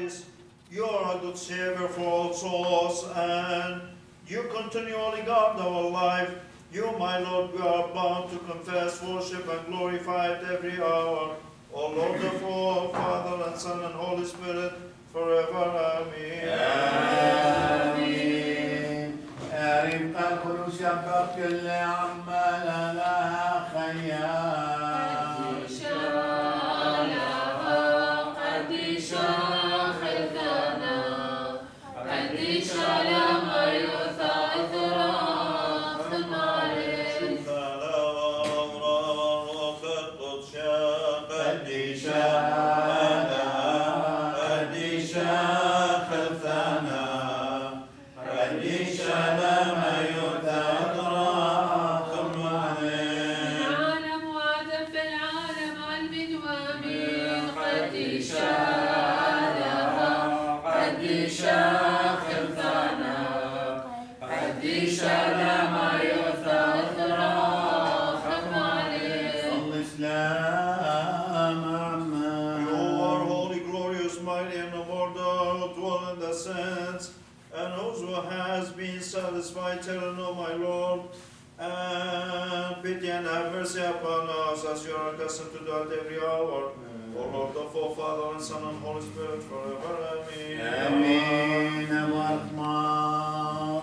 bodies. You are a good Savior for all souls, and you continually guard our life. You, my Lord, we are bound to confess, worship, and glorify at every hour. O Lord of all, Father and Son and Holy Spirit, forever. Amen. آمين. رفقا كل شباب كل عمال لها خيام. Satisfied, tell no, my Lord, and pity and have mercy upon us, as you are accustomed to do at every hour. O Lord of all, Father and Son and Holy Spirit, forever. Amen. آمين. مرحمة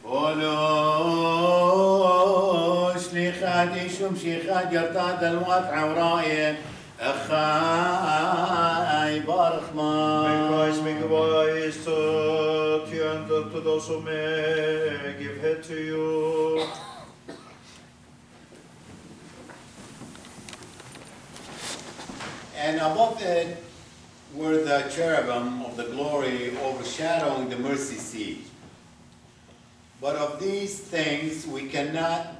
قولوا شليخاتي شمشيخات جرتاد الموت عورائي أخاي بارخما. May Christ make wise to you and to those who may give heed to you. And above it were the cherubim of the glory overshadowing the mercy seat. But of these things we cannot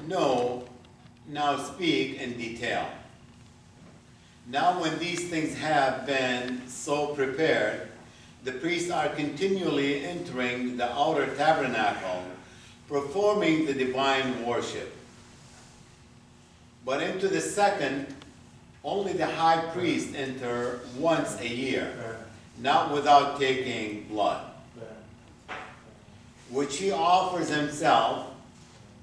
now speak in detail. Now when these things have been so prepared, the priests are continually entering the outer tabernacle, performing the divine worship. But into the second, only the high priest enter once a year, not without taking blood, which he offers himself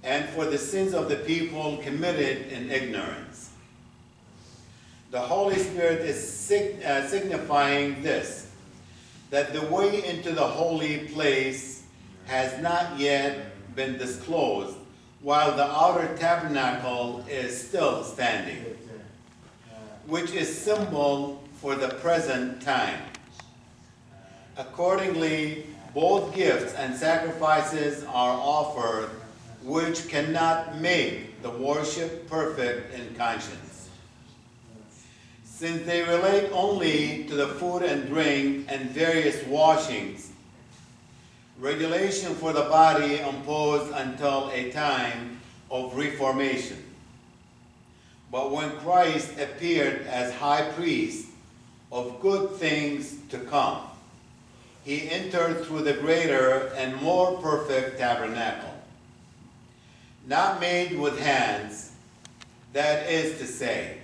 and for the sins of the people committed in ignorance. The Holy Spirit is signifying this, that the way into the holy place has not yet been disclosed, while the outer tabernacle is still standing, which is symbol for the present time. Accordingly, both gifts and sacrifices are offered, which cannot make the worship perfect in conscience, since they relate only to the food and drink and various washings, regulation for the body imposed until a time of reformation. But when Christ appeared as high priest of good things to come, he entered through the greater and more perfect tabernacle, not made with hands, that is to say,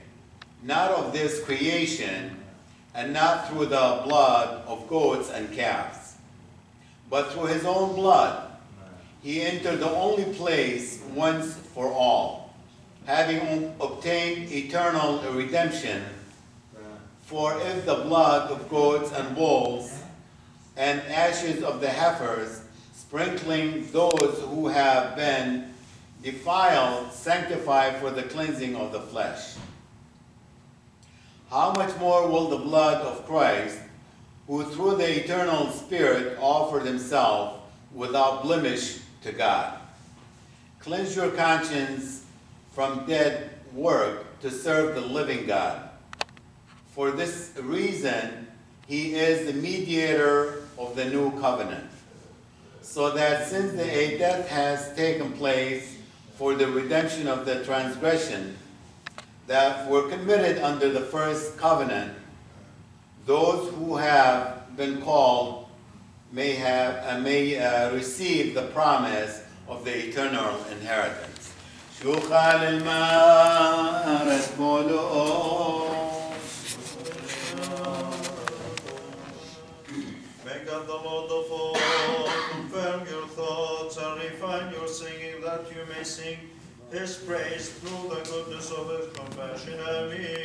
not of this creation, and not through the blood of goats and calves, but through his own blood. He entered the only place once for all, having obtained eternal redemption. For if the blood of goats and bulls and ashes of the heifers, sprinkling those who have been defiled, sanctify for the cleansing of the flesh, how much more will the blood of Christ, who through the eternal Spirit offered himself without blemish to God, cleanse your conscience from dead work to serve the living God. For this reason, he is the mediator of the new covenant, so that since a death has taken place for the redemption of the transgression that were committed under the first covenant, those who have been called may receive the promise of the eternal inheritance. شوخال الماء رسمولو God, the Lord of all, confirm your thoughts and refine your singing, that you may sing His praise through the goodness of His compassion. Amen.